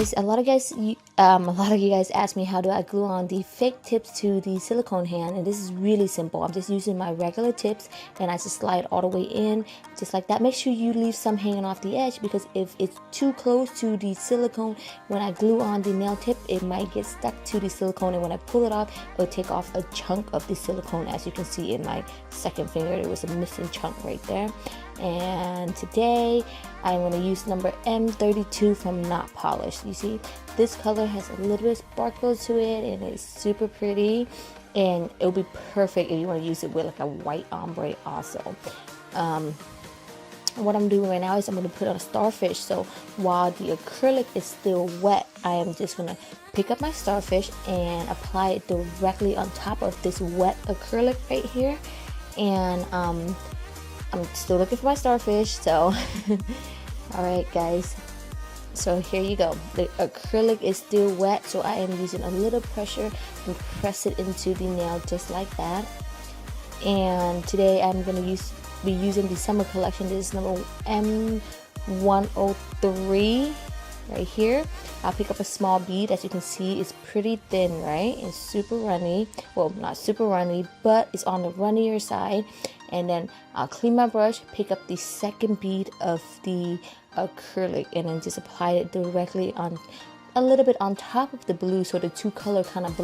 guys, a lot of you guys ask me how do I glue on the fake tips to the silicone hand, and this is really simple. I'm just using my regular tips and I just slide all the way in just like that. Make sure you leave some hanging off the edge, because if it's too close to the silicone, when I glue on the nail tip, it might get stuck to the silicone, and when I pull it off, it'll take off a chunk of the silicone. As you can see in my second finger, there was a missing chunk right there. And today I'm going to use number M32 from Notpolish. You see, this color has a little bit of sparkle to it, and it's super pretty, and it'll be perfect if you want to use it with like a white ombre also. What I'm doing right now is I'm going to put on a starfish. So while the acrylic is still wet, I am just going to pick up my starfish and apply it directly on top of this wet acrylic right here. And I'm still looking for my starfish, so alright guys, so here you go. The acrylic is still wet, so I am using a little pressure and press it into the nail just like that. And today I'm going to be using the summer collection. This is number M103 right here. I'll pick up a small bead. As you can see, it's pretty thin, right? It's super runny. Well, not super runny, but it's on the runnier side. And then I'll clean my brush, pick up the second bead of the acrylic, and then just apply it directly on, a little bit on top of the blue, so the two color kind of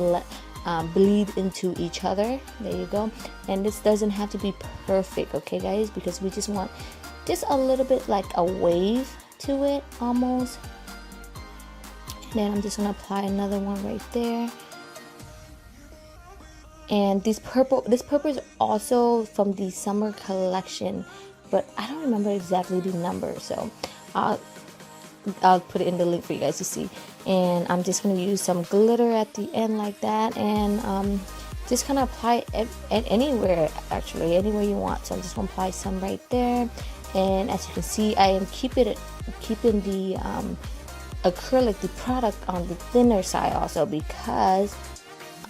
bleed into each other. There you go. And this doesn't have to be perfect, okay guys, because we just want just a little bit like a wave to it almost. Then I'm just going to apply another one right there. And this purple is also from the summer collection, but I don't remember exactly the number, so I'll put it in the link for you guys to see. And I'm just going to use some glitter at the end like that, and just kind of apply it at anywhere, actually anywhere you want. So I'm just going to apply some right there. And as you can see, I am keeping the acrylic, the product, on the thinner side also, because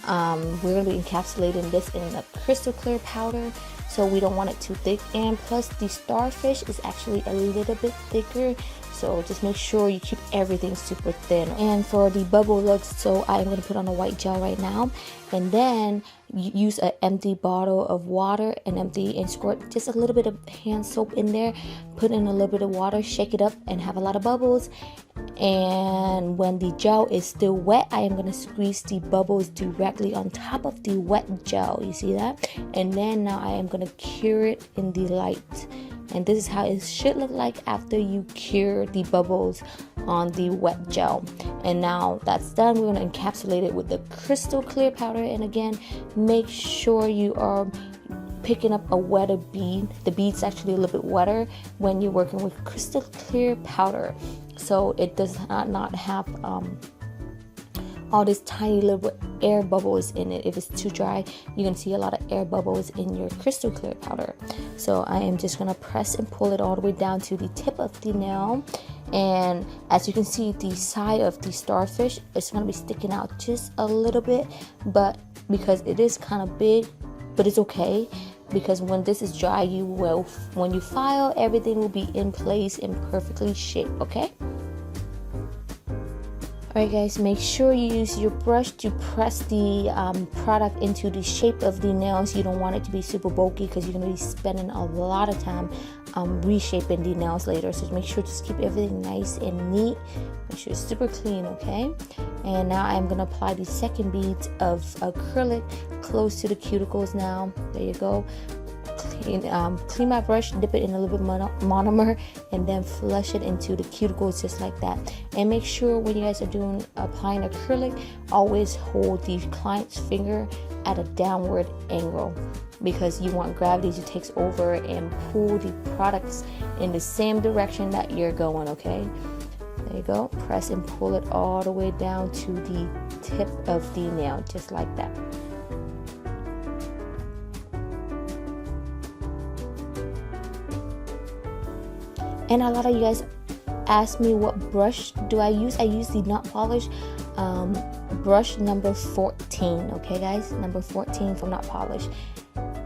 we're going to be encapsulating this in a crystal clear powder, so we don't want it too thick. And plus the starfish is actually a little bit thicker, so just make sure you keep everything super thin. And for the bubble looks, so I'm going to put on a white gel right now, and then use an empty bottle of water and squirt just a little bit of hand soap in there, put in a little bit of water, shake it up, and have a lot of bubbles. And when the gel is still wet, I am going to squeeze the bubbles directly on top of the wet gel. You see that? And then now I am going to cure it in the light. And this is how it should look like after you cure the bubbles on the wet gel. And now that's done, we're going to encapsulate it with the crystal clear powder. And again, make sure you are picking up a wetter bead. The bead's actually a little bit wetter when you're working with crystal clear powder, so it does not have all these tiny little air bubbles in it. If it's too dry, you can see a lot of air bubbles in your crystal clear powder. So I am just going to press and pull it all the way down to the tip of the nail. And as you can see, the side of the starfish is going to be sticking out just a little bit, but because it is kind of big, but it's okay, because when this is dry, when you file, everything will be in place and perfectly shaped, okay? Alright guys, make sure you use your brush to press the product into the shape of the nails. You don't want it to be super bulky, because you're going to be spending a lot of time reshaping the nails later. So make sure to just keep everything nice and neat. Make sure it's super clean, okay? And now I'm going to apply the second beads of acrylic close to the cuticles now. There you go. Clean my brush, dip it in a little bit monomer, and then flush it into the cuticles just like that. And make sure when you guys are applying acrylic, always hold the client's finger at a downward angle, because you want gravity to take over and pull the products in the same direction that you're going, okay? There you go. Press and pull it all the way down to the tip of the nail, just like that. And a lot of you guys ask me what brush do I use. I use the Notpolish brush number 14. Okay guys, number 14 from Notpolish.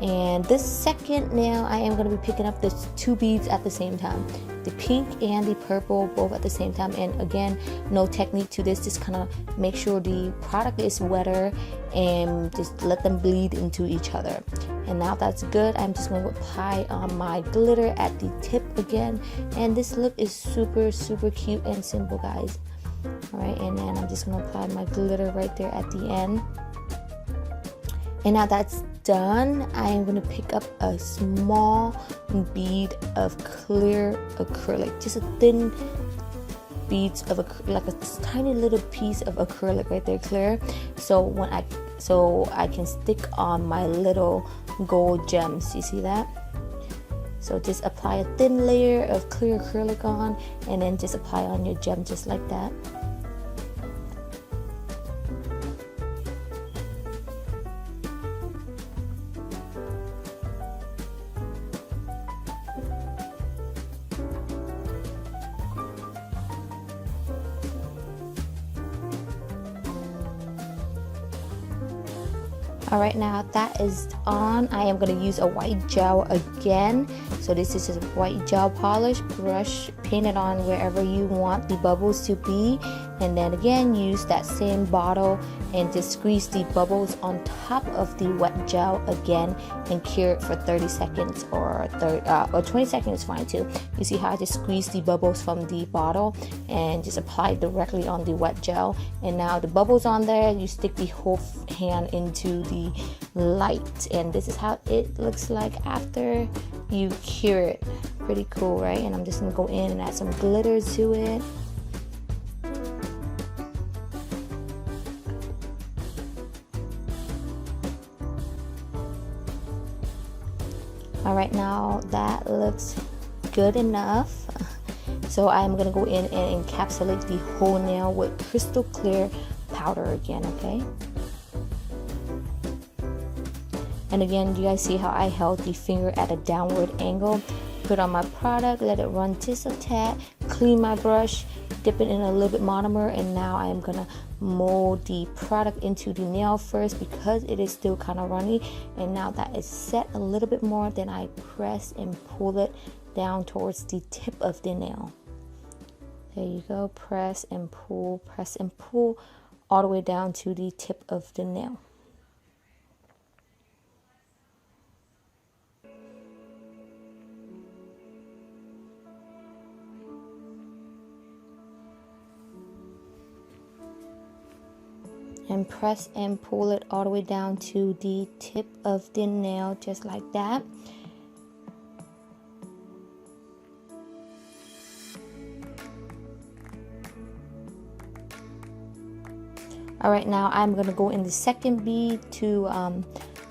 And this second nail, I am going to be picking up the 2 beads at the same time, the pink and the purple, both at the same time. And again, no technique to this, just kind of make sure the product is wetter and just let them bleed into each other. And now that's good, I'm just going to apply my glitter at the tip again. And this look is super cute and simple, guys. Alright, and then I'm just going to apply my glitter right there at the end. And now that's done, I am going to pick up a small bead of clear acrylic, just a thin beads of like a tiny little piece of acrylic right there, clear, so I can stick on my little gold gems. You see that? So just apply a thin layer of clear acrylic on, and then just apply on your gem just like that. Alright, now that is on, I am going to use a white gel again. So this is a white gel polish brush, paint it on wherever you want the bubbles to be, and then again use that same bottle and just squeeze the bubbles on top of the wet gel again and cure it for 30 seconds or 20 seconds is fine too. You see how I just squeeze the bubbles from the bottle and just apply it directly on the wet gel. And now the bubbles on there, you stick the whole hand into the light, and this is how it looks like after you cure it. Pretty cool, right? And I'm just gonna go in and add some glitter to it. Alright, now that looks good enough. So I'm gonna go in and encapsulate the whole nail with crystal clear powder again, okay? And again, you guys see how I held the finger at a downward angle. Put on my product, let it run just a tad, clean my brush, dip it in a little bit monomer, and now I am gonna mold the product into the nail first because it is still kind of runny. And now that is set a little bit more, then I press and pull it down towards the tip of the nail. There you go, press and pull all the way down to the tip of the nail. And press and pull it all the way down to the tip of the nail, just like that. Alright, now I'm going to go in the second bead to, I'm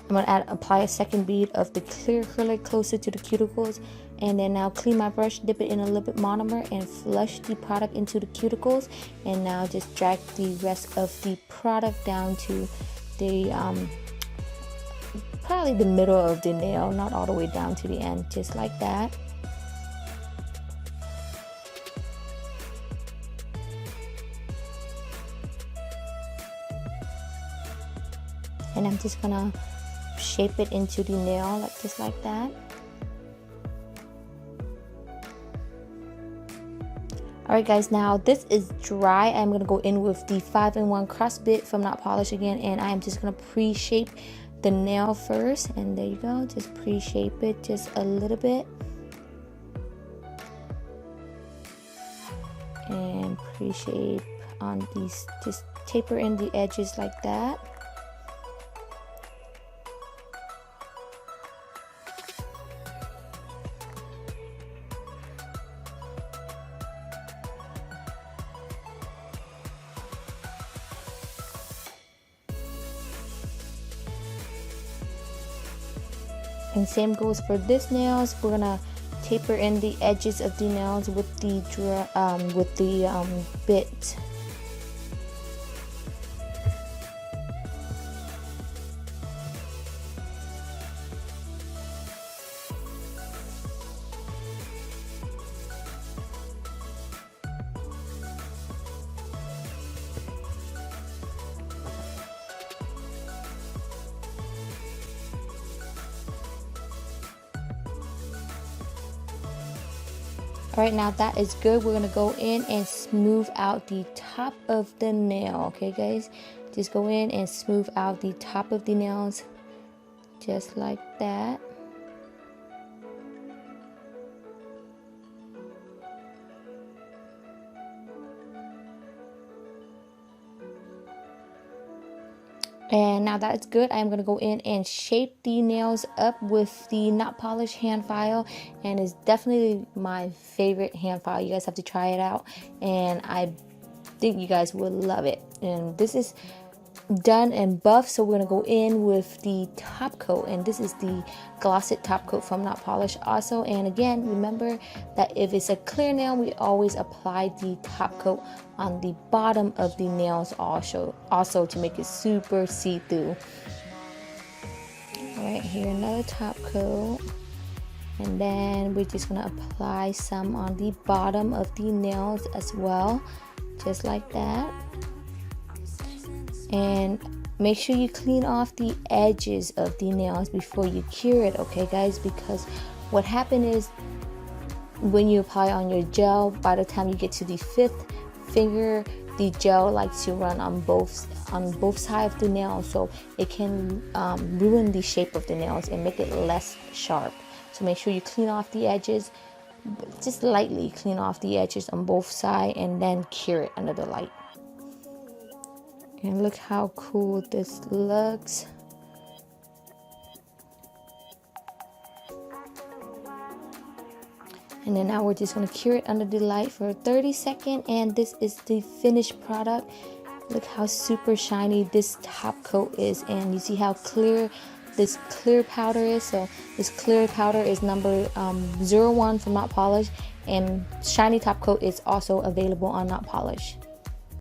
going to apply a second bead of the clear acrylic closer to the cuticles. And then now clean my brush, dip it in a little bit monomer, and flush the product into the cuticles. And now just drag the rest of the product down to the, probably the middle of the nail, not all the way down to the end, just like that. And I'm just gonna shape it into the nail, like just like that. Alright guys, now this is dry. I'm going to go in with the 5-in-1 cross bit from Notpolish again, and I am just going to pre-shape the nail first. And there you go, just pre-shape it just a little bit. And pre-shape on these, just taper in the edges like that. And same goes for this nails. We're gonna taper in the edges of the nails with the bit. Alright, now that is good. We're gonna go in and smooth out the top of the nail. Okay guys, just go in and smooth out the top of the nails just like that. And now that it's good, I'm going to go in and shape the nails up with the Notpolish hand file. And it's definitely my favorite hand file. You guys have to try it out. And I think you guys will love it. And this is done and buff, so we're going to go in with the top coat, and this is the glossed top coat from Notpolish also. And again, remember that if it's a clear nail, we always apply the top coat on the bottom of the nails also to make it super see-through. All right, here another top coat, and then we're just going to apply some on the bottom of the nails as well, just like that. And make sure you clean off the edges of the nails before you cure it, okay guys, because what happened is when you apply on your gel, by the time you get to the 5th finger, the gel likes to run on both sides of the nail, so it can ruin the shape of the nails and make it less sharp. So make sure you clean off the edges, just lightly clean off the edges on both sides, and then cure it under the light. And look how cool this looks. And then now we're just going to cure it under the light for 30 seconds, and this is the finished product. Look how super shiny this top coat is, and you see how clear this clear powder is. So this clear powder is number 01 from Notpolish, and shiny top coat is also available on Notpolish.